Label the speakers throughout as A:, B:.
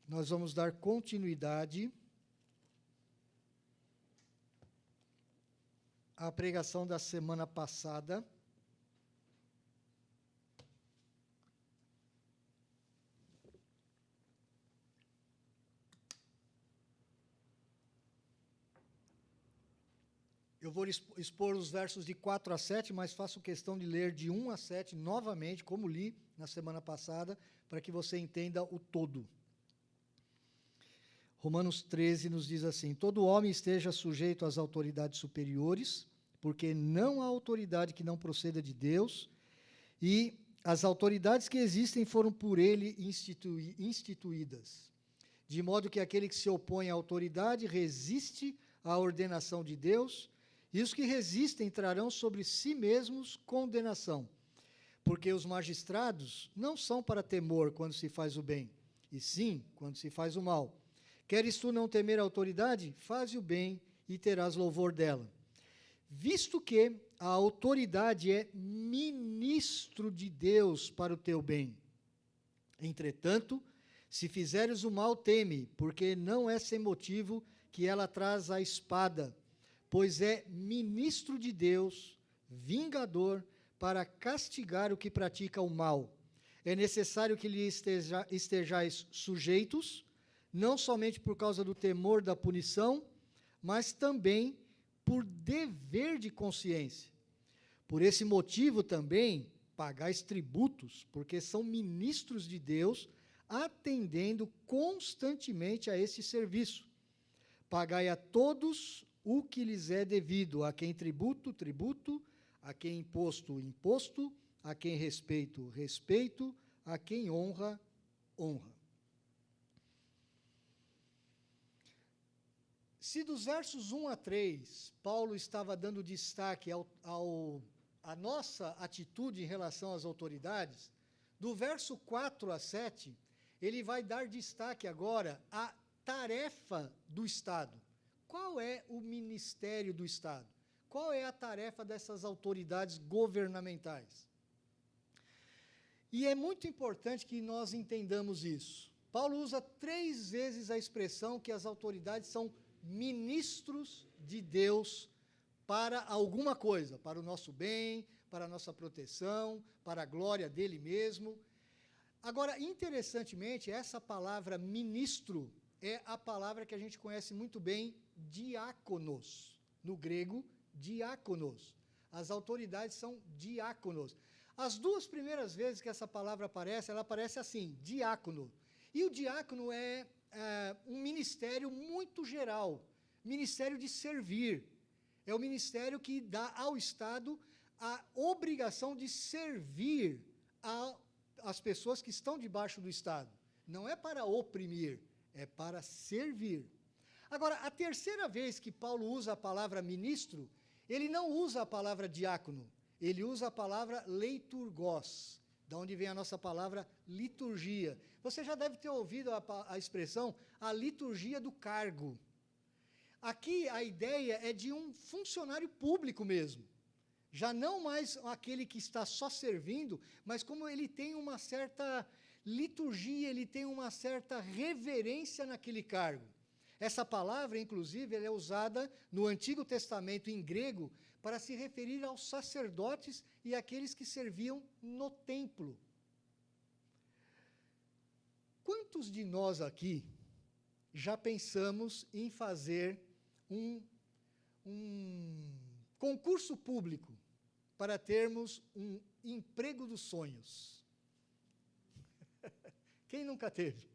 A: Nós vamos dar continuidade à pregação da semana passada. Eu vou expor os versos de 4 a 7, mas faço questão de ler de 1 a 7 novamente, como li na semana passada, para que você entenda o todo. Romanos 13 nos diz assim: todo homem esteja sujeito às autoridades superiores, porque não há autoridade que não proceda de Deus, e as autoridades que existem foram por ele instituídas. De modo que aquele que se opõe à autoridade resiste à ordenação de Deus, e os que resistem trarão sobre si mesmos condenação. Porque os magistrados não são para temor quando se faz o bem, e sim quando se faz o mal. Queres tu não temer a autoridade? Faze o bem e terás louvor dela. Visto que a autoridade é ministro de Deus para o teu bem. Entretanto, se fizeres o mal, teme, porque não é sem motivo que ela traz a espada, pois é ministro de Deus, vingador, para castigar o que pratica o mal. É necessário que lhe estejais sujeitos, não somente por causa do temor da punição, mas também por dever de consciência. Por esse motivo também pagais tributos, porque são ministros de Deus, atendendo constantemente a esse serviço. Pagai a todos o que lhes é devido, a quem tributo, tributo, a quem imposto, imposto, a quem respeito, respeito, a quem honra, honra. Se dos versos 1 a 3, Paulo estava dando destaque à nossa atitude em relação às autoridades, do verso 4 a 7, ele vai dar destaque agora à tarefa do Estado. Qual é o ministério do Estado? Qual é a tarefa dessas autoridades governamentais? E é muito importante que nós entendamos isso. Paulo usa 3 vezes a expressão que as autoridades são ministros de Deus para alguma coisa, para o nosso bem, para a nossa proteção, para a glória dele mesmo. Agora, interessantemente, essa palavra ministro é a palavra que a gente conhece muito bem, diáconos. No grego, diáconos. As autoridades são diáconos. As 2 primeiras vezes que essa palavra aparece, ela aparece assim, diácono. E o diácono é um ministério muito geral, ministério de servir. É o ministério que dá ao Estado a obrigação de servir as pessoas que estão debaixo do Estado. Não é para oprimir, é para servir. Agora, a terceira vez que Paulo usa a palavra ministro, ele não usa a palavra diácono, ele usa a palavra leiturgos, da onde vem a nossa palavra liturgia. Você já deve ter ouvido a expressão, a liturgia do cargo. Aqui a ideia é de um funcionário público mesmo. Já não mais aquele que está só servindo, mas como ele tem uma certa liturgia, ele tem uma certa reverência naquele cargo. Essa palavra, inclusive, ela é usada no Antigo Testamento em grego para se referir aos sacerdotes e àqueles que serviam no templo. Quantos de nós aqui já pensamos em fazer um concurso público para termos um emprego dos sonhos? Quem nunca teve?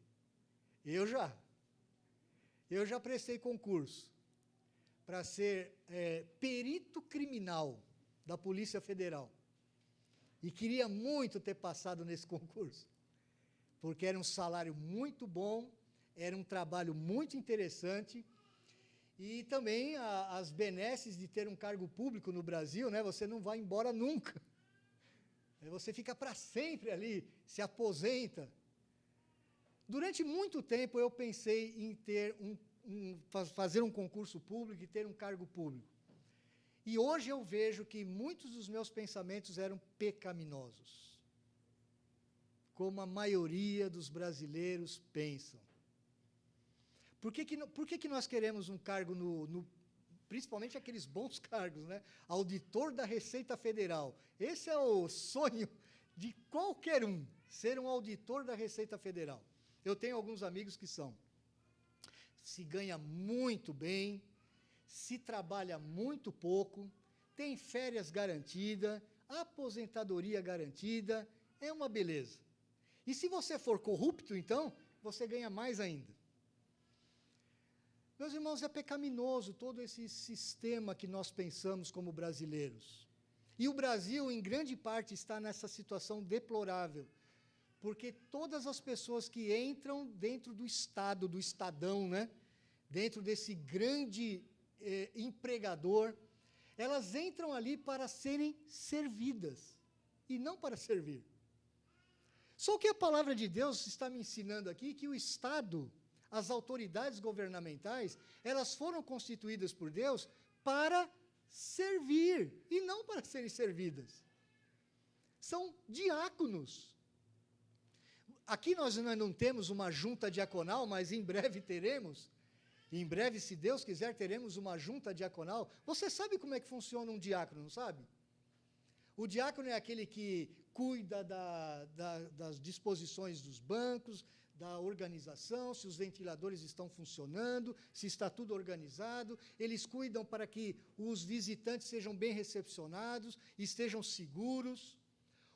A: Eu já. Eu já prestei concurso para ser perito criminal da Polícia Federal. E queria muito ter passado nesse concurso, porque era um salário muito bom, era um trabalho muito interessante, e também as benesses de ter um cargo público no Brasil, né, você não vai embora nunca. Você fica para sempre ali, se aposenta. Durante muito tempo eu pensei em ter fazer um concurso público e ter um cargo público. E hoje eu vejo que muitos dos meus pensamentos eram pecaminosos, como a maioria dos brasileiros pensam. Por que nós queremos um cargo principalmente aqueles bons cargos, né? Auditor da Receita Federal. Esse é o sonho de qualquer um, ser um auditor da Receita Federal. Eu tenho alguns amigos que são. Se ganha muito bem, se trabalha muito pouco, tem férias garantidas, aposentadoria garantida, é uma beleza. E se você for corrupto, então, você ganha mais ainda. Meus irmãos, é pecaminoso todo esse sistema que nós pensamos como brasileiros. E o Brasil, em grande parte, está nessa situação deplorável, porque todas as pessoas que entram dentro do Estado, do Estadão, né? Dentro desse grande empregador, elas entram ali para serem servidas, e não para servir. Só que a palavra de Deus está me ensinando aqui que o Estado, as autoridades governamentais, elas foram constituídas por Deus para servir, e não para serem servidas. São diáconos. Aqui nós não temos uma junta diaconal, mas em breve teremos. Em breve, se Deus quiser, teremos uma junta diaconal. Você sabe como é que funciona um diácono, não sabe? O diácono é aquele que cuida das disposições dos bancos, da organização, se os ventiladores estão funcionando, se está tudo organizado. Eles cuidam para que os visitantes sejam bem recepcionados, estejam seguros.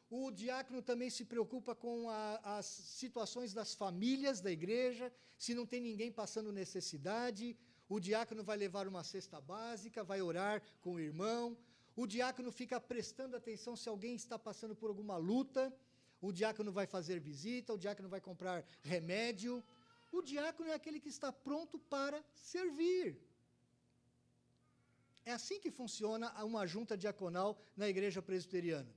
A: O diácono também se preocupa com as situações das famílias da igreja, se não tem ninguém passando necessidade. O diácono vai levar uma cesta básica, vai orar com o irmão. O diácono fica prestando atenção se alguém está passando por alguma luta. O diácono vai fazer visita, o diácono vai comprar remédio. O diácono é aquele que está pronto para servir. É assim que funciona uma junta diaconal na igreja presbiteriana.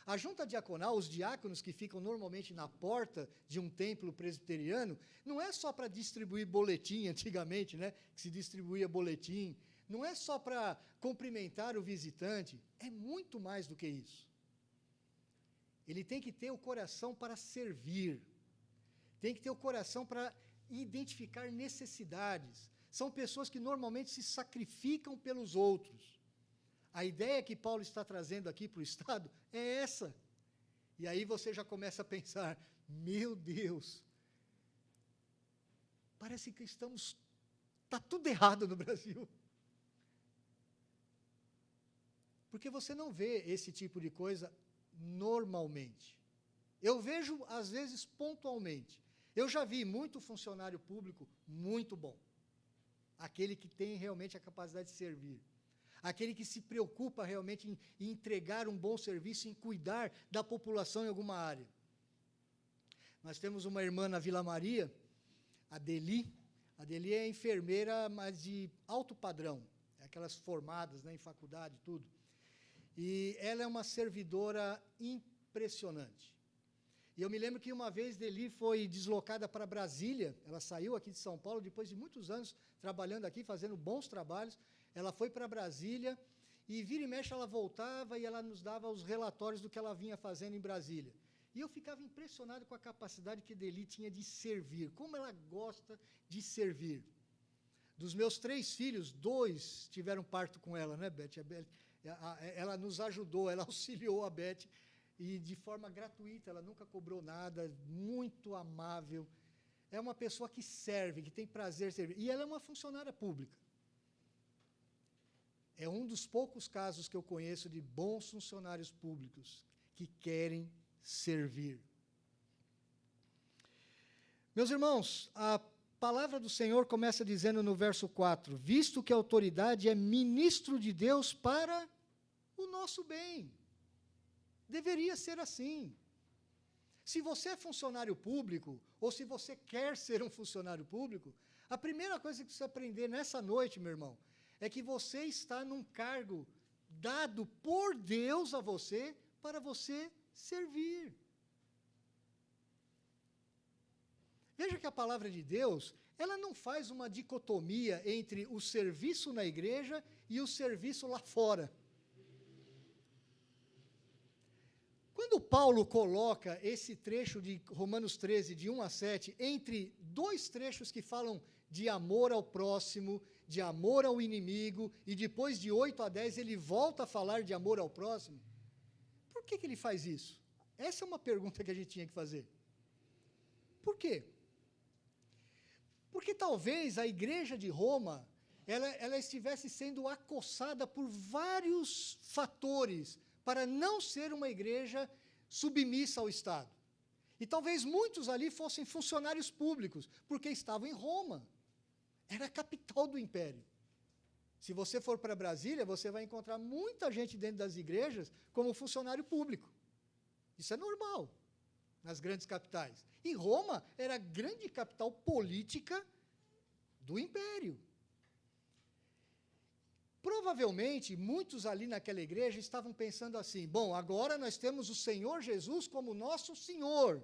A: A junta diaconal, os diáconos que ficam normalmente na porta de um templo presbiteriano, não é só para distribuir boletim, antigamente, né, que se distribuía boletim, não é só para cumprimentar o visitante, é muito mais do que isso. Ele tem que ter o coração para servir, tem que ter o coração para identificar necessidades. São pessoas que normalmente se sacrificam pelos outros. A ideia que Paulo está trazendo aqui para o Estado é essa. E aí você já começa a pensar, meu Deus, parece que está tudo errado no Brasil. Porque você não vê esse tipo de coisa normalmente. Eu vejo, às vezes, pontualmente. Eu já vi muito funcionário público muito bom. Aquele que tem realmente a capacidade de servir. Aquele que se preocupa realmente em entregar um bom serviço, em cuidar da população em alguma área. Nós temos uma irmã na Vila Maria, a Deli. A Deli é enfermeira, mas de alto padrão, aquelas formadas, né, em faculdade, tudo. E ela é uma servidora impressionante. E eu me lembro que uma vez Deli foi deslocada para Brasília, ela saiu aqui de São Paulo, depois de muitos anos trabalhando aqui, fazendo bons trabalhos, ela foi para Brasília, e vira e mexe ela voltava e ela nos dava os relatórios do que ela vinha fazendo em Brasília. E eu ficava impressionado com a capacidade que Deli tinha de servir, como ela gosta de servir. Dos meus 3 filhos, 2 tiveram parto com ela, né, Beth? Ela nos ajudou, ela auxiliou a Beth, e de forma gratuita, ela nunca cobrou nada, muito amável. É uma pessoa que serve, que tem prazer em servir. E ela é uma funcionária pública. É um dos poucos casos que eu conheço de bons funcionários públicos que querem servir. Meus irmãos, a palavra do Senhor começa dizendo no verso 4, visto que a autoridade é ministro de Deus para o nosso bem. Deveria ser assim. Se você é funcionário público, ou se você quer ser um funcionário público, a primeira coisa que você aprender nessa noite, meu irmão, é que você está num cargo dado por Deus a você, para você servir. Veja que a palavra de Deus, ela não faz uma dicotomia entre o serviço na igreja e o serviço lá fora. Quando Paulo coloca esse trecho de Romanos 13, de 1 a 7, entre 2 trechos que falam de amor ao próximo, de amor ao inimigo, e depois de 8 a 10 ele volta a falar de amor ao próximo? Por que ele faz isso? Essa é uma pergunta que a gente tinha que fazer. Por quê? Porque talvez a igreja de Roma, ela estivesse sendo acossada por vários fatores para não ser uma igreja submissa ao Estado. E talvez muitos ali fossem funcionários públicos, porque estavam em Roma. Era a capital do império. Se você for para Brasília, você vai encontrar muita gente dentro das igrejas como funcionário público. Isso é normal nas grandes capitais. E Roma era a grande capital política do império. Provavelmente, muitos ali naquela igreja estavam pensando assim, bom, agora nós temos o Senhor Jesus como nosso Senhor.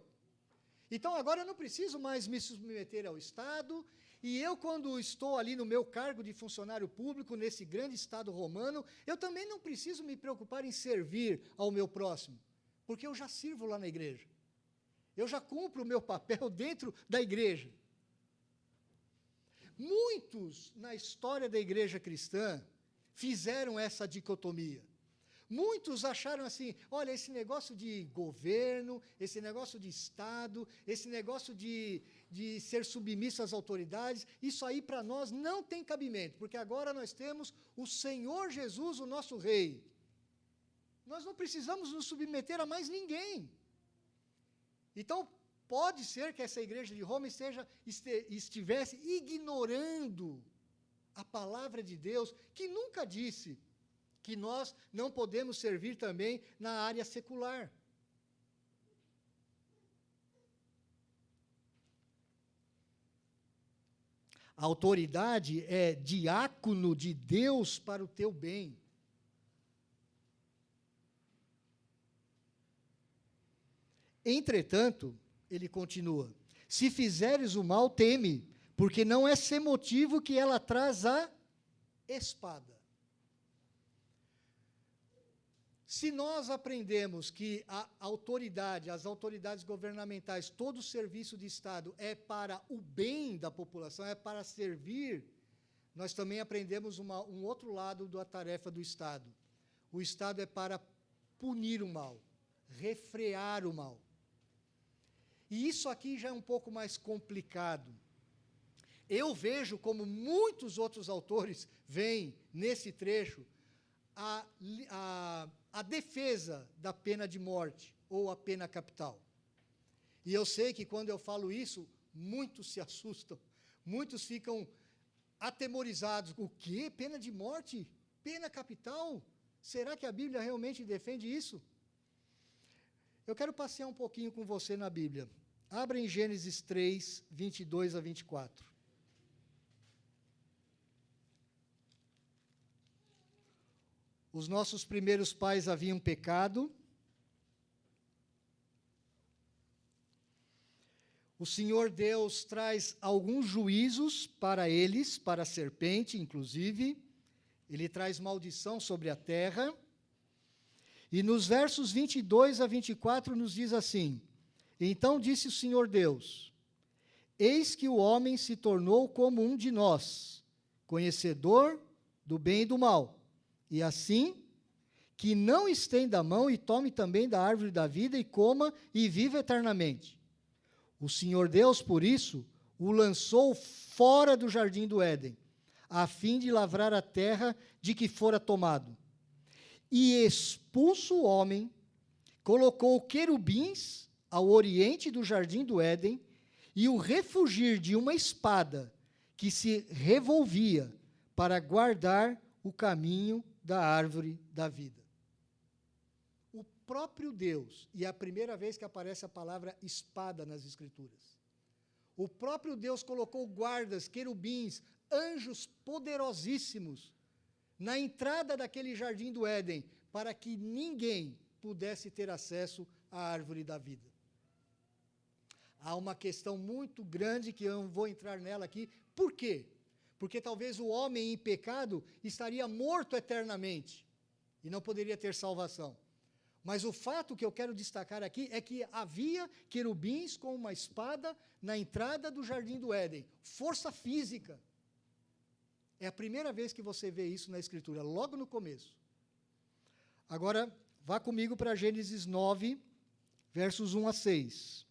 A: Então, agora eu não preciso mais me submeter ao Estado, e eu, quando estou ali no meu cargo de funcionário público, nesse grande Estado romano, eu também não preciso me preocupar em servir ao meu próximo, porque eu já sirvo lá na igreja. Eu já cumpro o meu papel dentro da igreja. Muitos, na história da igreja cristã, fizeram essa dicotomia. Muitos acharam assim, olha, esse negócio de governo, esse negócio de Estado, esse negócio de ser submisso às autoridades, isso aí para nós não tem cabimento, porque agora nós temos o Senhor Jesus, o nosso Rei. Nós não precisamos nos submeter a mais ninguém. Então, pode ser que essa igreja de Roma estivesse ignorando a palavra de Deus, que nunca disse que nós não podemos servir também na área secular. A autoridade é diácono de Deus para o teu bem. Entretanto, ele continua, se fizeres o mal, teme, porque não é sem motivo que ela traz a espada. Se nós aprendemos que a autoridade, as autoridades governamentais, todo o serviço de Estado é para o bem da população, é para servir, nós também aprendemos um outro lado da tarefa do Estado. O Estado é para punir o mal, refrear o mal. E isso aqui já é um pouco mais complicado. Eu vejo, como muitos outros autores veem nesse trecho, a defesa da pena de morte, ou a pena capital. E eu sei que quando eu falo isso, muitos se assustam, muitos ficam atemorizados. O quê? Pena de morte? Pena capital? Será que a Bíblia realmente defende isso? Eu quero passear um pouquinho com você na Bíblia. Abra em Gênesis 3, 22 a 24. Os nossos primeiros pais haviam pecado. O Senhor Deus traz alguns juízos para eles, para a serpente, inclusive. Ele traz maldição sobre a terra. E nos versos 22 a 24 nos diz assim, então disse o Senhor Deus, eis que o homem se tornou como um de nós, conhecedor do bem e do mal. E assim, que não estenda a mão e tome também da árvore da vida e coma e viva eternamente. O Senhor Deus, por isso, o lançou fora do jardim do Éden, a fim de lavrar a terra de que fora tomado. E expulso o homem, colocou querubins ao oriente do jardim do Éden e o refugir de uma espada que se revolvia para guardar o caminho da árvore da vida. O próprio Deus, e é a primeira vez que aparece a palavra espada nas Escrituras, o próprio Deus colocou guardas, querubins, anjos poderosíssimos na entrada daquele jardim do Éden, para que ninguém pudesse ter acesso à árvore da vida. Há uma questão muito grande que eu não vou entrar nela aqui. Por quê? Porque talvez o homem em pecado estaria morto eternamente e não poderia ter salvação. Mas o fato que eu quero destacar aqui é que havia querubins com uma espada na entrada do jardim do Éden. Força física. É a primeira vez que você vê isso na Escritura, logo no começo. Agora, vá comigo para Gênesis 9, versos 1 a 6.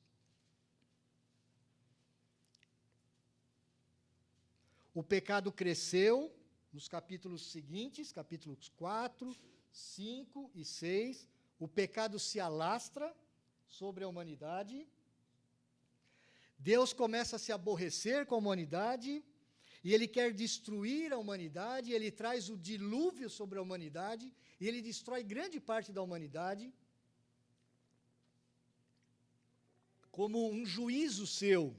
A: O pecado cresceu nos capítulos seguintes, capítulos 4, 5 e 6. O pecado se alastra sobre a humanidade. Deus começa a se aborrecer com a humanidade, e ele quer destruir a humanidade, ele traz o dilúvio sobre a humanidade, e ele destrói grande parte da humanidade, como um juízo seu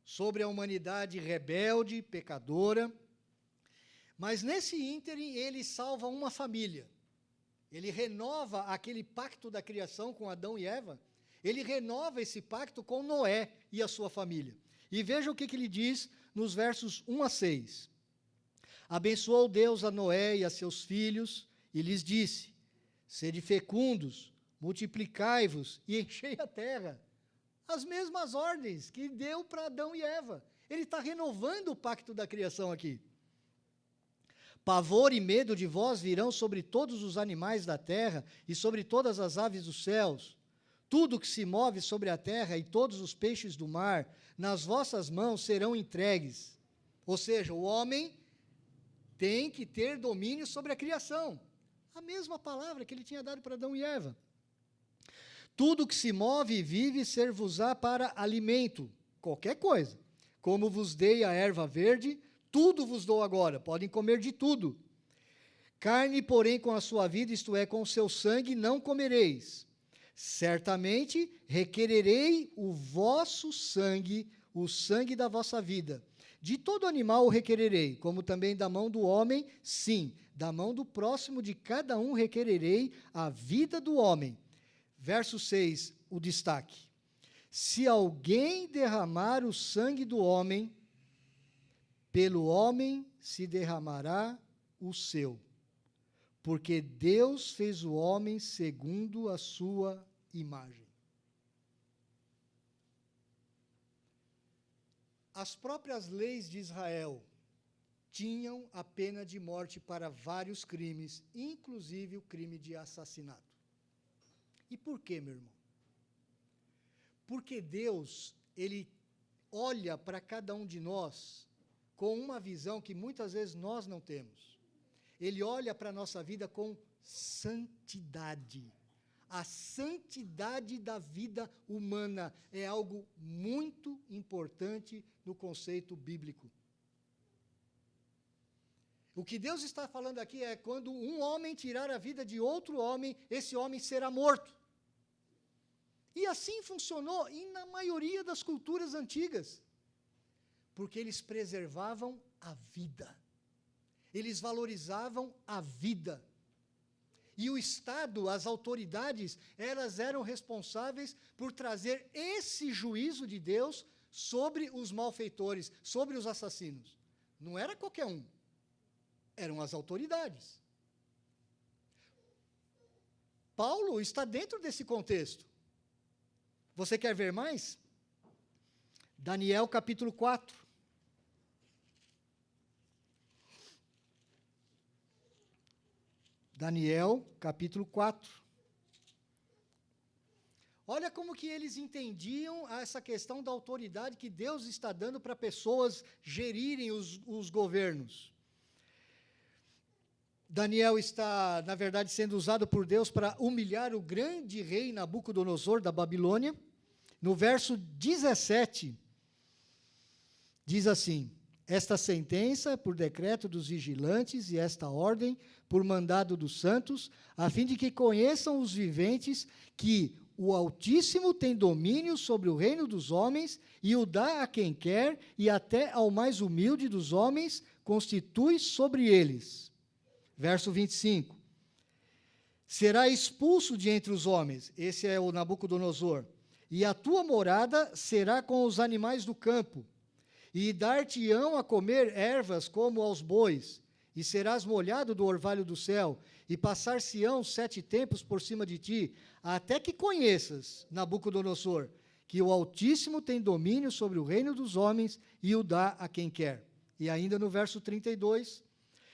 A: sobre a humanidade rebelde, pecadora. Mas nesse ínterim, ele salva uma família. Ele renova aquele pacto da criação com Adão e Eva, ele renova esse pacto com Noé e a sua família. E veja o que ele diz nos versos 1 a 6. Abençoou Deus a Noé e a seus filhos, e lhes disse: sede fecundos, multiplicai-vos e enchei a terra. As mesmas ordens que deu para Adão e Eva. Ele está renovando o pacto da criação aqui. Pavor e medo de vós virão sobre todos os animais da terra e sobre todas as aves dos céus. Tudo que se move sobre a terra e todos os peixes do mar, nas vossas mãos serão entregues. Ou seja, o homem tem que ter domínio sobre a criação. A mesma palavra que ele tinha dado para Adão e Eva. Tudo que se move e vive ser-vos-á para alimento, qualquer coisa. Como vos dei a erva verde, tudo vos dou agora, podem comer de tudo. Carne, porém, com a sua vida, isto é, com o seu sangue, não comereis. Certamente requererei o vosso sangue, o sangue da vossa vida. De todo animal o requererei, como também da mão do homem, sim, da mão do próximo de cada um requererei a vida do homem. Verso 6, o destaque. Se alguém derramar o sangue do homem, pelo homem se derramará o seu, porque Deus fez o homem segundo a sua imagem. As próprias leis de Israel tinham a pena de morte para vários crimes, inclusive o crime de assassinato. E por quê, meu irmão? Porque Deus, ele olha para cada um de nós com uma visão que muitas vezes nós não temos. Ele olha para a nossa vida com santidade. A santidade da vida humana é algo muito importante no conceito bíblico. O que Deus está falando aqui é quando um homem tirar a vida de outro homem, esse homem será morto. E assim funcionou na maioria das culturas antigas, porque eles preservavam a vida. Eles valorizavam a vida. E o Estado, as autoridades, elas eram responsáveis por trazer esse juízo de Deus sobre os malfeitores, sobre os assassinos. Não era qualquer um, eram as autoridades. Paulo está dentro desse contexto. Você quer ver mais? Daniel capítulo 4. Daniel, capítulo 4. Olha como que eles entendiam essa questão da autoridade que Deus está dando para pessoas gerirem os governos. Daniel está, na verdade, sendo usado por Deus para humilhar o grande rei Nabucodonosor da Babilônia. No verso 17, diz assim: esta sentença por decreto dos vigilantes e esta ordem por mandado dos santos, a fim de que conheçam os viventes que o Altíssimo tem domínio sobre o reino dos homens e o dá a quem quer e até ao mais humilde dos homens constitui sobre eles. Verso 25. Será expulso de entre os homens, esse é o Nabucodonosor, e a tua morada será com os animais do campo, e dar-te-ão a comer ervas como aos bois, e serás molhado do orvalho do céu, e passar-se-ão 7 tempos por cima de ti, até que conheças, Nabucodonosor, que o Altíssimo tem domínio sobre o reino dos homens e o dá a quem quer. E ainda no verso 32,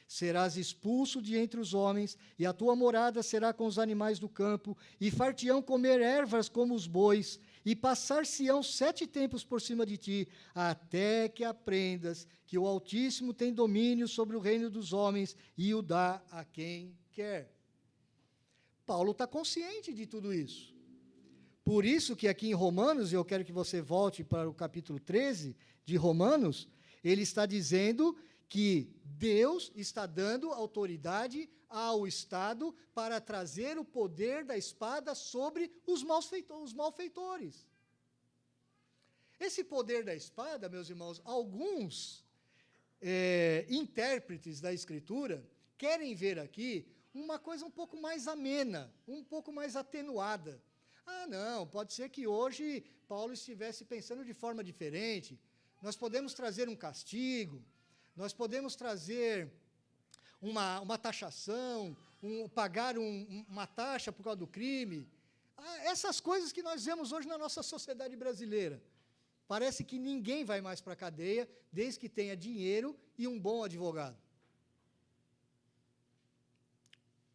A: serás expulso de entre os homens, e a tua morada será com os animais do campo, e far-te-ão comer ervas como os bois, e passar-se-ão 7 tempos por cima de ti, até que aprendas que o Altíssimo tem domínio sobre o reino dos homens e o dá a quem quer. Paulo está consciente de tudo isso. Por isso que aqui em Romanos, e eu quero que você volte para o capítulo 13 de Romanos, ele está dizendo que Deus está dando autoridade ao Estado para trazer o poder da espada sobre os malfeitores. Esse poder da espada, meus irmãos, alguns intérpretes da Escritura querem ver aqui uma coisa um pouco mais amena, um pouco mais atenuada. Ah, não, pode ser que hoje Paulo estivesse pensando de forma diferente. Nós podemos trazer um castigo, nós podemos trazer uma taxação, pagar uma taxa por causa do crime. Essas coisas que nós vemos hoje na nossa sociedade brasileira. Parece que ninguém vai mais para a cadeia, desde que tenha dinheiro e um bom advogado.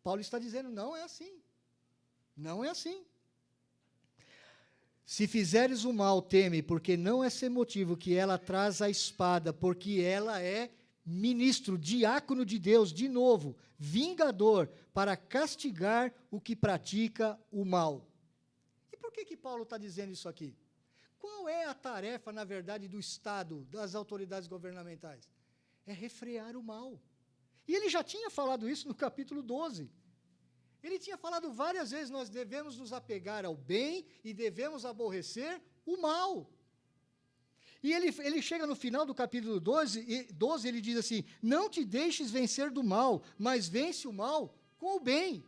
A: Paulo está dizendo, não é assim. Não é assim. Se fizeres o mal, teme, porque não é sem motivo que ela traz a espada, porque ela é ministro, diácono de Deus, de novo, vingador, para castigar o que pratica o mal. E por que Paulo está dizendo isso aqui? Qual é a tarefa, na verdade, do Estado, das autoridades governamentais? É refrear o mal. E ele já tinha falado isso no capítulo 12. Ele tinha falado várias vezes, nós devemos nos apegar ao bem e devemos aborrecer o mal. E ele chega no final do capítulo 12, ele diz assim, não te deixes vencer do mal, mas vence o mal com o bem.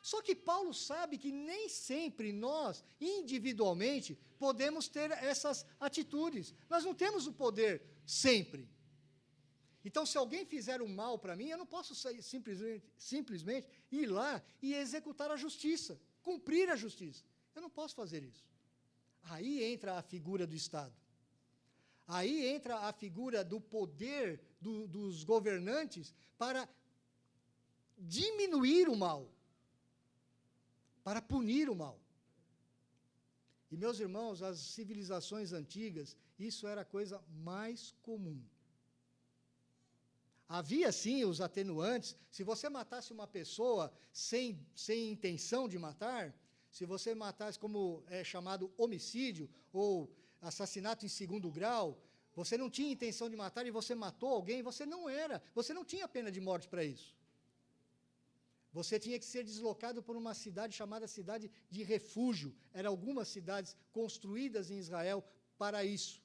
A: Só que Paulo sabe que nem sempre nós, individualmente, podemos ter essas atitudes. Nós não temos o poder sempre. Então, se alguém fizer um mal para mim, eu não posso simplesmente ir lá e executar a justiça, cumprir a justiça. Eu não posso fazer isso. Aí entra a figura do Estado. Aí entra a figura do poder dos governantes para diminuir o mal, para punir o mal. E, meus irmãos, as civilizações antigas, isso era a coisa mais comum. Havia, sim, os atenuantes. Se você matasse uma pessoa sem intenção de matar, se você matasse como é chamado homicídio ou assassinato em 2º grau, você não tinha intenção de matar e você matou alguém, você não tinha pena de morte para isso. Você tinha que ser deslocado por uma cidade chamada cidade de refúgio. Eram algumas cidades construídas em Israel para isso.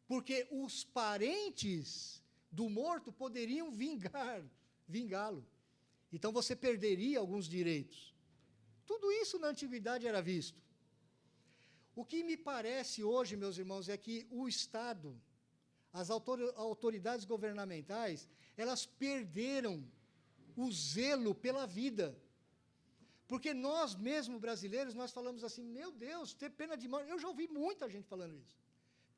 A: Porque os parentes do morto poderiam vingá-lo. Então você perderia alguns direitos. Tudo isso na antiguidade era visto. O que me parece hoje, meus irmãos, é que o Estado, as autoridades governamentais, elas perderam o zelo pela vida. Porque nós mesmos brasileiros, nós falamos assim, meu Deus, ter pena de morte. Eu já ouvi muita gente falando isso.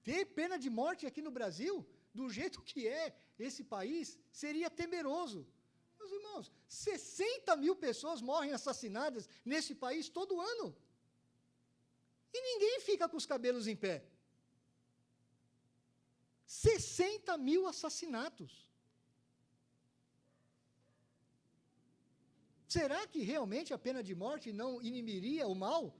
A: Ter pena de morte aqui no Brasil, do jeito que é esse país, seria temeroso. Meus irmãos, 60 mil pessoas morrem assassinadas nesse país todo ano. E ninguém fica com os cabelos em pé. 60 mil assassinatos. Será que realmente a pena de morte não inimiria o mal?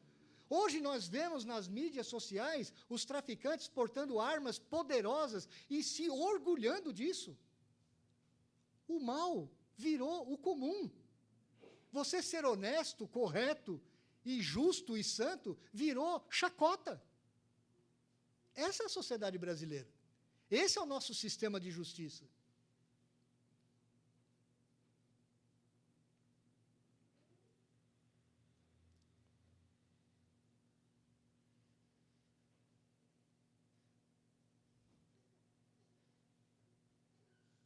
A: Hoje nós vemos nas mídias sociais os traficantes portando armas poderosas e se orgulhando disso. O mal virou o comum. Você ser honesto, correto, e justo e santo virou chacota. Essa é a sociedade brasileira. Esse é o nosso sistema de justiça.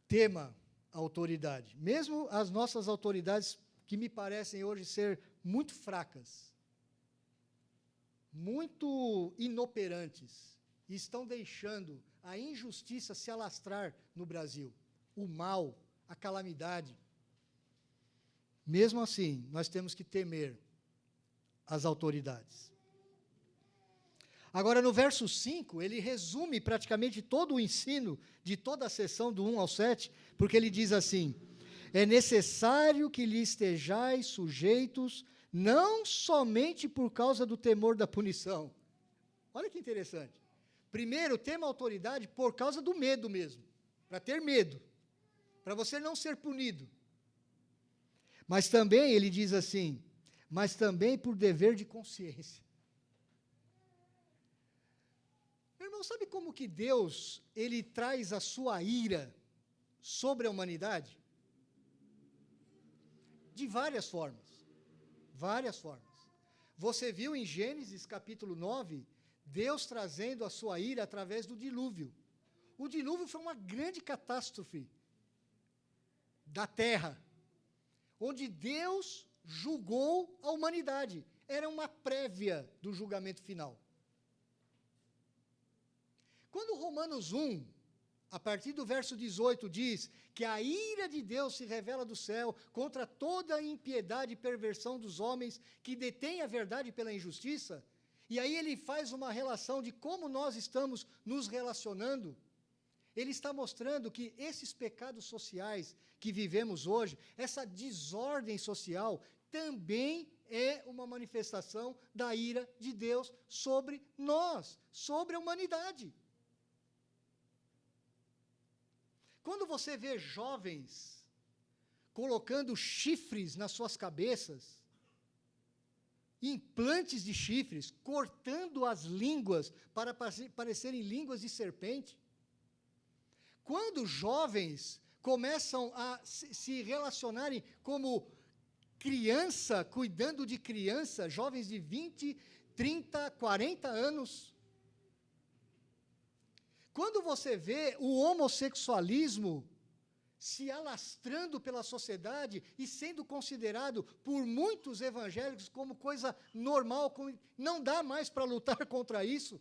A: Tema a autoridade. Mesmo as nossas autoridades que me parecem hoje ser muito fracas, muito inoperantes, e estão deixando a injustiça se alastrar no Brasil, o mal, a calamidade. Mesmo assim, nós temos que temer as autoridades. Agora, no verso 5, ele resume praticamente todo o ensino de toda a sessão do 1 ao 7, porque ele diz assim: é necessário que lhe estejais sujeitos, não somente por causa do temor da punição. Olha que interessante. Primeiro, tema a autoridade por causa do medo mesmo, para ter medo, para você não ser punido. Mas também, ele diz assim, mas também por dever de consciência. Meu irmão, sabe como que Deus, ele traz a sua ira sobre a humanidade? De várias formas. Várias formas. Você viu em Gênesis capítulo 9, Deus trazendo a sua ira através do dilúvio. O dilúvio foi uma grande catástrofe da terra, onde Deus julgou a humanidade. Era uma prévia do julgamento final. Quando Romanos 1, a partir do verso 18, diz que a ira de Deus se revela do céu contra toda a impiedade e perversão dos homens que detêm a verdade pela injustiça, e aí ele faz uma relação de como nós estamos nos relacionando. Ele está mostrando que esses pecados sociais que vivemos hoje, essa desordem social, também é uma manifestação da ira de Deus sobre nós, sobre a humanidade. Quando você vê jovens colocando chifres nas suas cabeças, implantes de chifres, cortando as línguas para parecerem línguas de serpente, quando jovens começam a se relacionarem como criança, cuidando de criança, jovens de 20, 30, 40 anos, quando você vê o homossexualismo se alastrando pela sociedade e sendo considerado por muitos evangélicos como coisa normal, não dá mais para lutar contra isso.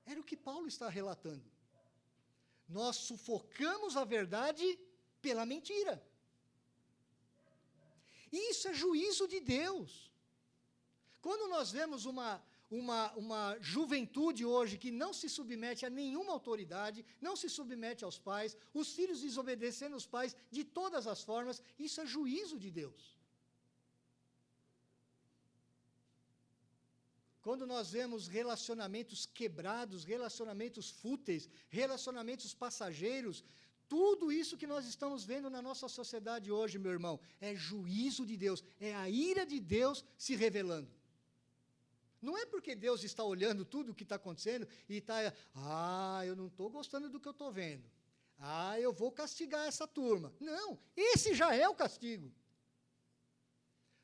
A: Era o que Paulo está relatando. Nós sufocamos a verdade pela mentira. E isso é juízo de Deus. Quando nós vemos uma juventude hoje que não se submete a nenhuma autoridade, não se submete aos pais, os filhos desobedecendo os pais de todas as formas, isso é juízo de Deus. Quando nós vemos relacionamentos quebrados, relacionamentos fúteis, relacionamentos passageiros, tudo isso que nós estamos vendo na nossa sociedade hoje, meu irmão, é juízo de Deus, é a ira de Deus se revelando. Não é porque Deus está olhando tudo o que está acontecendo e está, eu não estou gostando do que eu estou vendo. Eu vou castigar essa turma. Não, esse já é o castigo.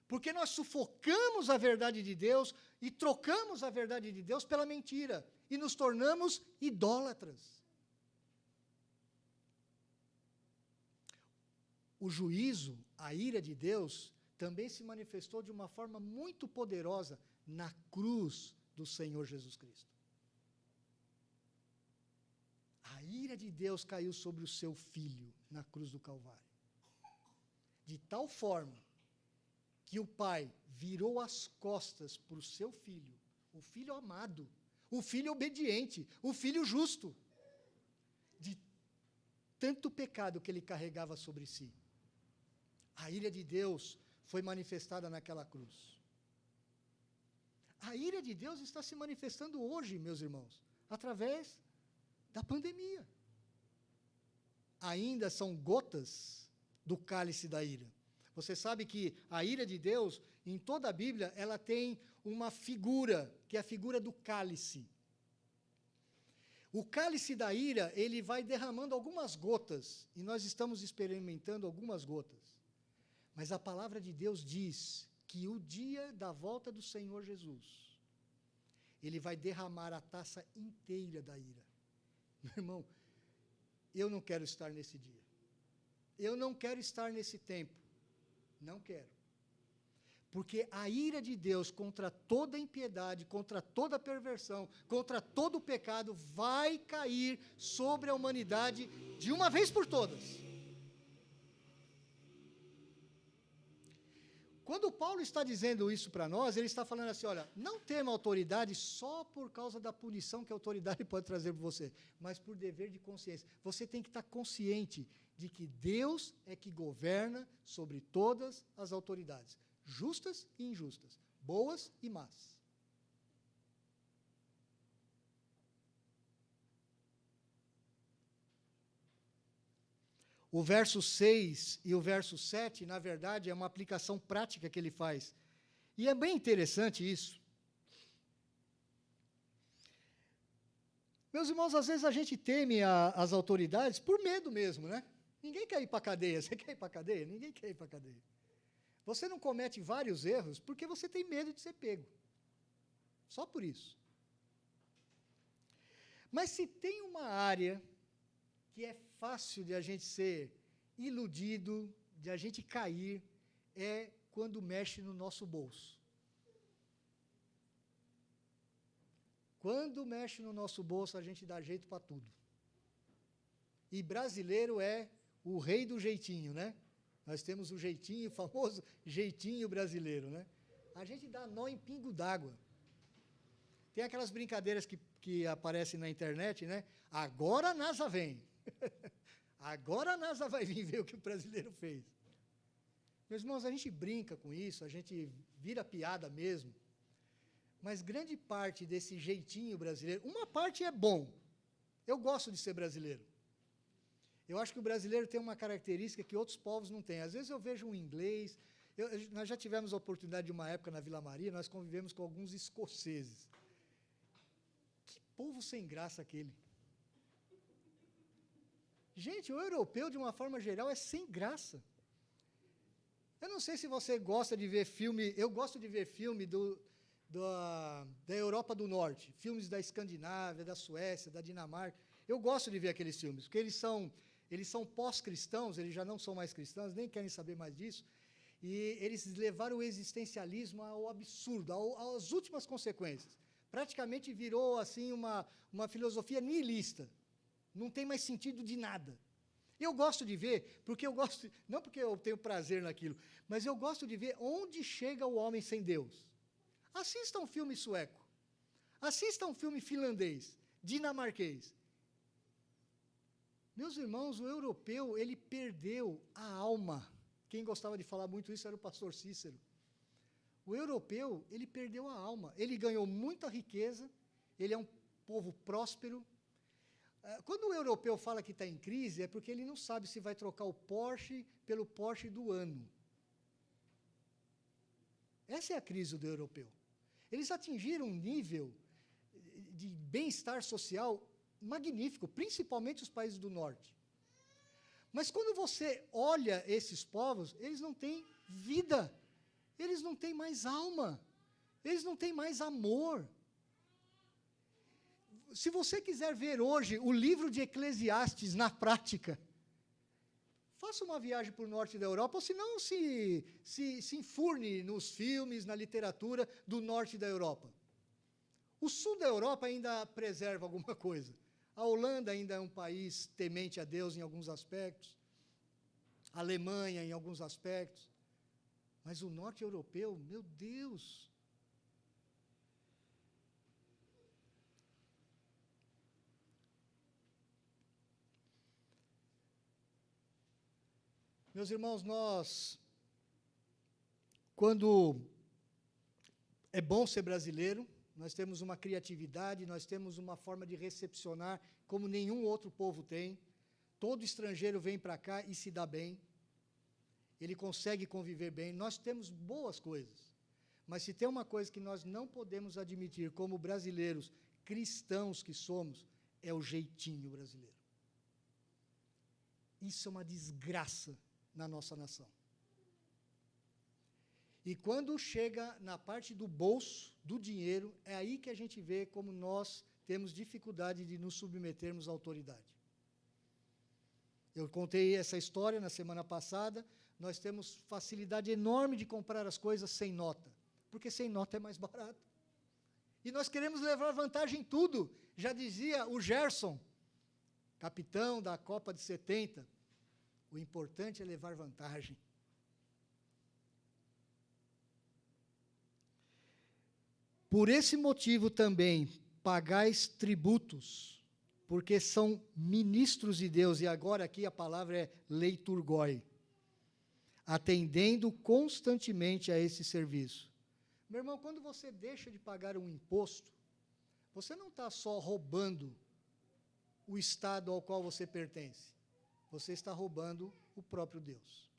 A: Porque nós sufocamos a verdade de Deus e trocamos a verdade de Deus pela mentira e nos tornamos idólatras. O juízo, a ira de Deus, também se manifestou de uma forma muito poderosa na cruz do Senhor Jesus Cristo. A ira de Deus caiu sobre o seu Filho na cruz do Calvário. De tal forma que o Pai virou as costas para o seu Filho, o Filho amado, o Filho obediente, o Filho justo, de tanto pecado que ele carregava sobre si. A ira de Deus foi manifestada naquela cruz. A ira de Deus está se manifestando hoje, meus irmãos, através da pandemia. Ainda são gotas do cálice da ira. Você sabe que a ira de Deus, em toda a Bíblia, ela tem uma figura, que é a figura do cálice. O cálice da ira, ele vai derramando algumas gotas, e nós estamos experimentando algumas gotas. Mas a palavra de Deus diz que o dia da volta do Senhor Jesus, ele vai derramar a taça inteira da ira. Meu irmão, eu não quero estar nesse dia. eu não quero estar nesse tempo. Não quero. Porque a ira de Deus contra toda impiedade, contra toda perversão, contra todo o pecado, vai cair sobre a humanidade de uma vez por todas. Quando Paulo está dizendo isso para nós, ele está falando assim, olha, não tema autoridade só por causa da punição que a autoridade pode trazer para você, mas por dever de consciência. Você tem que estar consciente de que Deus é que governa sobre todas as autoridades, justas e injustas, boas e más. O verso 6 e o verso 7, na verdade, é uma aplicação prática que ele faz. E é bem interessante isso. Meus irmãos, às vezes a gente teme as autoridades por medo mesmo, né? Ninguém quer ir para a cadeia. Você quer ir para a cadeia? Ninguém quer ir para a cadeia. Você não comete vários erros porque você tem medo de ser pego. Só por isso. Mas se tem uma área que é fácil de a gente ser iludido, de a gente cair, é quando mexe no nosso bolso. Quando mexe no nosso bolso, a gente dá jeito para tudo. E brasileiro é o rei do jeitinho, né? Nós temos o jeitinho, o famoso jeitinho brasileiro, né? A gente dá nó em pingo d'água. Tem aquelas brincadeiras que aparecem na internet, né? Agora a NASA vem. Agora a NASA vai vir ver o que o brasileiro fez. Meus irmãos, a gente brinca com isso, a gente vira piada mesmo, mas grande parte desse jeitinho brasileiro, uma parte é bom, eu gosto de ser brasileiro. Eu acho que o brasileiro tem uma característica que outros povos não têm. Às vezes eu vejo um inglês, nós já tivemos a oportunidade de uma época na Vila Maria, nós convivemos com alguns escoceses. Que povo sem graça aquele. Gente, o europeu, de uma forma geral, é sem graça. Eu não sei se você gosta de ver filme, eu gosto de ver filme da Europa do Norte, filmes da Escandinávia, da Suécia, da Dinamarca. Eu gosto de ver aqueles filmes, porque eles são pós-cristãos, eles já não são mais cristãos, nem querem saber mais disso, e eles levaram o existencialismo ao absurdo, às últimas consequências. Praticamente virou assim uma filosofia nihilista. Não tem mais sentido de nada. Eu gosto de ver, porque eu gosto, não porque eu tenho prazer naquilo, mas eu gosto de ver onde chega o homem sem Deus. Assista um filme sueco, assista um filme finlandês, dinamarquês. Meus irmãos, o europeu, ele perdeu a alma. Quem gostava de falar muito isso era o pastor Cícero. O europeu, ele perdeu a alma. Ele ganhou muita riqueza, ele é um povo próspero. Quando o europeu fala que está em crise, é porque ele não sabe se vai trocar o Porsche pelo Porsche do ano. Essa é a crise do europeu. Eles atingiram um nível de bem-estar social magnífico, principalmente os países do norte. Mas quando você olha esses povos, eles não têm vida, eles não têm mais alma, eles não têm mais amor. Se você quiser ver hoje o livro de Eclesiastes na prática, faça uma viagem para o norte da Europa, ou se não, se enfurne nos filmes, na literatura do norte da Europa. O sul da Europa ainda preserva alguma coisa. A Holanda ainda é um país temente a Deus em alguns aspectos, a Alemanha em alguns aspectos, mas o norte europeu, meu Deus! Meus irmãos, quando é bom ser brasileiro, nós temos uma criatividade, nós temos uma forma de recepcionar como nenhum outro povo tem. Todo estrangeiro vem para cá e se dá bem. Ele consegue conviver bem. Nós temos boas coisas. Mas se tem uma coisa que nós não podemos admitir como brasileiros cristãos que somos, é o jeitinho brasileiro. Isso é uma desgraça na nossa nação. E quando chega na parte do bolso, do dinheiro, é aí que a gente vê como nós temos dificuldade de nos submetermos à autoridade. Eu contei essa história na semana passada. Nós temos facilidade enorme de comprar as coisas sem nota, porque sem nota é mais barato. E nós queremos levar vantagem em tudo. Já dizia o Gerson, capitão da Copa de 70, o importante é levar vantagem. Por esse motivo também, pagais tributos, porque são ministros de Deus, e agora aqui a palavra é leiturgoi, atendendo constantemente a esse serviço. Meu irmão, quando você deixa de pagar um imposto, você não está só roubando o Estado ao qual você pertence, você está roubando o próprio Deus.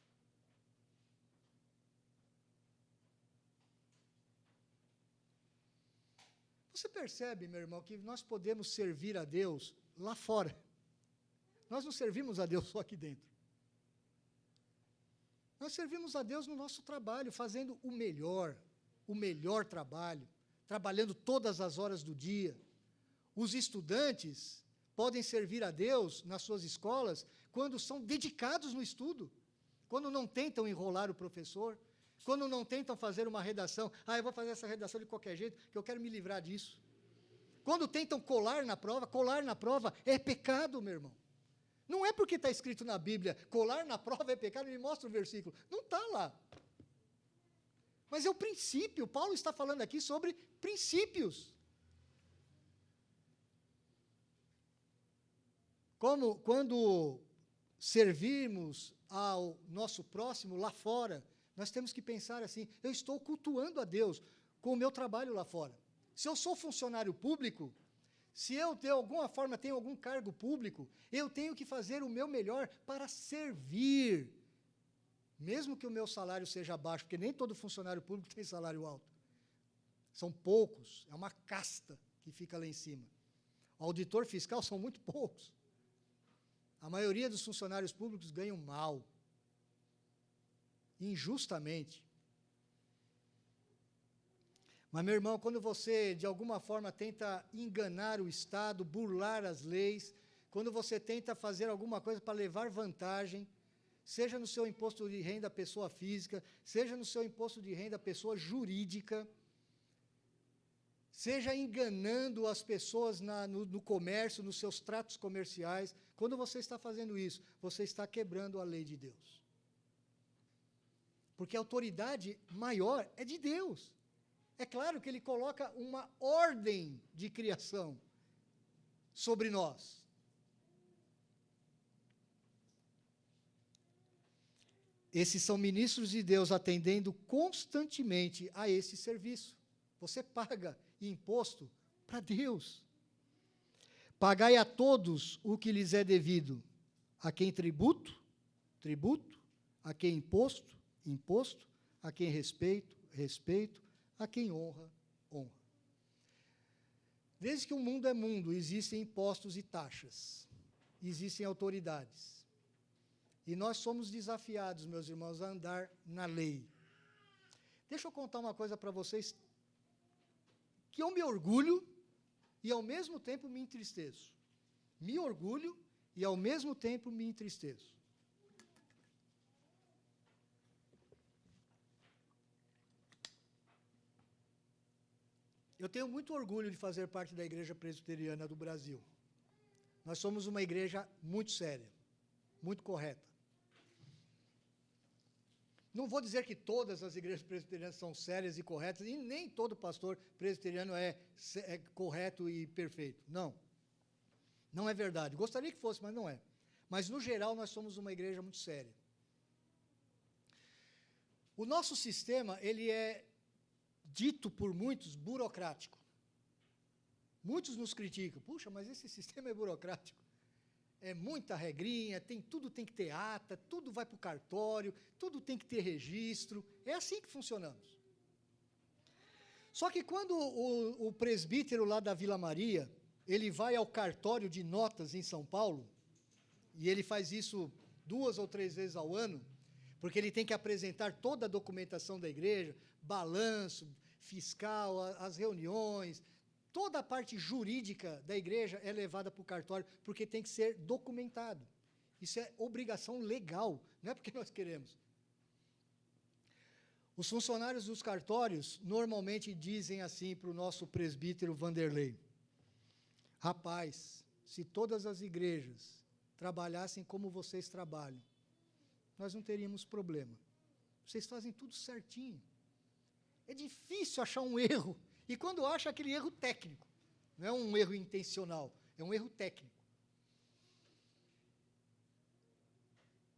A: Você percebe, meu irmão, que nós podemos servir a Deus lá fora. Nós não servimos a Deus só aqui dentro. Nós servimos a Deus no nosso trabalho, fazendo o melhor trabalho, trabalhando todas as horas do dia. Os estudantes podem servir a Deus nas suas escolas quando são dedicados no estudo, quando não tentam enrolar o professor, quando não tentam fazer uma redação. Eu vou fazer essa redação de qualquer jeito, que eu quero me livrar disso. Quando tentam colar na prova é pecado, meu irmão. Não é porque está escrito na Bíblia, colar na prova é pecado, me mostra o versículo. Não está lá. Mas é o princípio. Paulo está falando aqui sobre princípios. Quando servirmos ao nosso próximo lá fora, nós temos que pensar assim: eu estou cultuando a Deus com o meu trabalho lá fora. Se eu sou funcionário público, se eu de alguma forma tenho algum cargo público, eu tenho que fazer o meu melhor para servir, mesmo que o meu salário seja baixo, porque nem todo funcionário público tem salário alto. São poucos, é uma casta que fica lá em cima. O auditor fiscal são muito poucos. A maioria dos funcionários públicos ganham mal, injustamente. Mas, meu irmão, quando você, de alguma forma, tenta enganar o Estado, burlar as leis, quando você tenta fazer alguma coisa para levar vantagem, seja no seu imposto de renda pessoa física, seja no seu imposto de renda pessoa jurídica, seja enganando as pessoas no comércio, nos seus tratos comerciais, quando você está fazendo isso, você está quebrando a lei de Deus. Porque a autoridade maior é de Deus. É claro que Ele coloca uma ordem de criação sobre nós. Esses são ministros de Deus atendendo constantemente a esse serviço. Você paga imposto para Deus. Pagai a todos o que lhes é devido. A quem tributo, tributo. A quem imposto, imposto. A quem respeito, respeito. A quem honra, honra. Desde que o mundo é mundo, existem impostos e taxas. Existem autoridades. E nós somos desafiados, meus irmãos, a andar na lei. Deixa eu contar uma coisa para vocês que eu me orgulho e ao mesmo tempo me entristeço. Me orgulho e ao mesmo tempo me entristeço. Eu tenho muito orgulho de fazer parte da Igreja Presbiteriana do Brasil. Nós somos uma igreja muito séria, muito correta. Não vou dizer que todas as igrejas presbiterianas são sérias e corretas, e nem todo pastor presbiteriano é correto e perfeito. Não. Não é verdade. Gostaria que fosse, mas não é. Mas, no geral, nós somos uma igreja muito séria. O nosso sistema, ele é dito por muitos burocrático. Muitos nos criticam. Puxa, mas esse sistema é burocrático. É muita regrinha, tudo tem que ter ata, tudo vai para o cartório, tudo tem que ter registro. É assim que funcionamos. Só que quando o presbítero lá da Vila Maria, ele vai ao cartório de notas em São Paulo, e ele faz isso 2 ou 3 vezes ao ano, porque ele tem que apresentar toda a documentação da igreja, balanço, fiscal, as reuniões, toda a parte jurídica da igreja é levada para o cartório, porque tem que ser documentado. Isso é obrigação legal, não é porque nós queremos. Os funcionários dos cartórios normalmente dizem assim para o nosso presbítero Vanderlei: rapaz, se todas as igrejas trabalhassem como vocês trabalham, nós não teríamos problema. Vocês fazem tudo certinho. É difícil achar um erro. E quando acha, aquele erro técnico. Não é um erro intencional, é um erro técnico.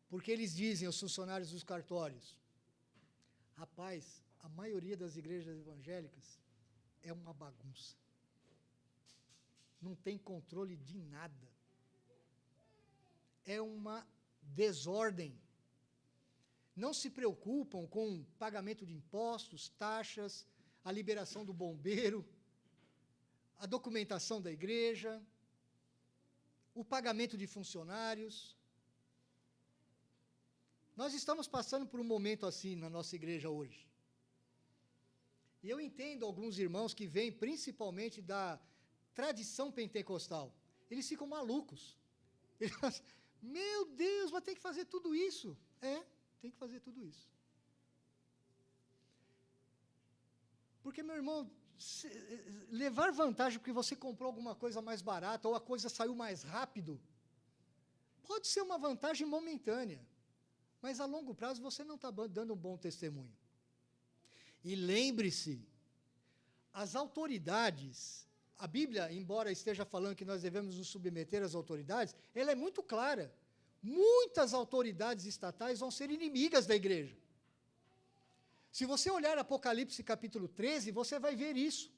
A: Porque eles dizem, os funcionários dos cartórios: rapaz, a maioria das igrejas evangélicas é uma bagunça. Não tem controle de nada. É uma desordem. Não se preocupam com pagamento de impostos, taxas, a liberação do bombeiro, a documentação da igreja, o pagamento de funcionários. Nós estamos passando por um momento assim na nossa igreja hoje. E eu entendo alguns irmãos que vêm principalmente da tradição pentecostal. Eles ficam malucos. Eles falam: meu Deus, mas tem que fazer tudo isso. Tem que fazer tudo isso. Porque, meu irmão, levar vantagem porque você comprou alguma coisa mais barata ou a coisa saiu mais rápido, pode ser uma vantagem momentânea, mas a longo prazo você não está dando um bom testemunho. E lembre-se, as autoridades, a Bíblia, embora esteja falando que nós devemos nos submeter às autoridades, ela é muito clara. Muitas autoridades estatais vão ser inimigas da igreja. Se você olhar Apocalipse capítulo 13, você vai ver isso.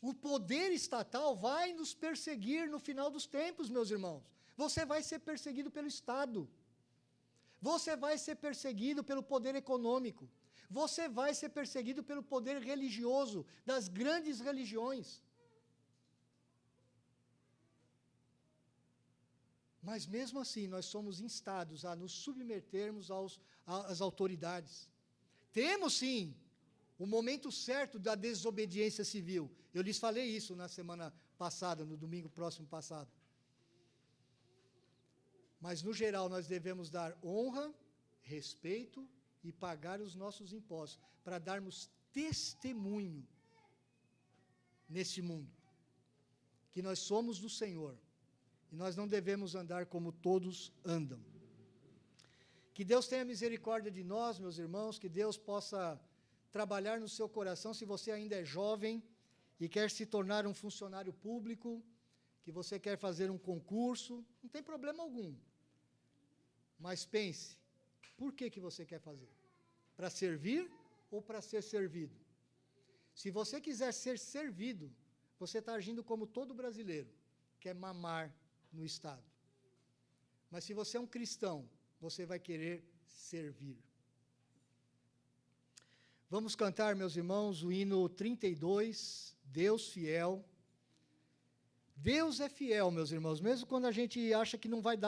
A: O poder estatal vai nos perseguir no final dos tempos, meus irmãos. Você vai ser perseguido pelo Estado. Você vai ser perseguido pelo poder econômico. Você vai ser perseguido pelo poder religioso das grandes religiões. Mas mesmo assim, nós somos instados a nos submetermos às autoridades. Temos sim o momento certo da desobediência civil. Eu lhes falei isso na semana passada, no domingo próximo passado. Mas, no geral, nós devemos dar honra, respeito e pagar os nossos impostos, para darmos testemunho neste mundo, que nós somos do Senhor, e nós não devemos andar como todos andam. Que Deus tenha misericórdia de nós, meus irmãos, que Deus possa trabalhar no seu coração, se você ainda é jovem e quer se tornar um funcionário público, que você quer fazer um concurso, não tem problema algum. Mas pense, por que você quer fazer? Para servir ou para ser servido? Se você quiser ser servido, você está agindo como todo brasileiro, quer mamar no Estado. Mas se você é um cristão, você vai querer servir. Vamos cantar, meus irmãos, o hino 32, Deus fiel. Deus é fiel, meus irmãos, mesmo quando a gente acha que não vai dar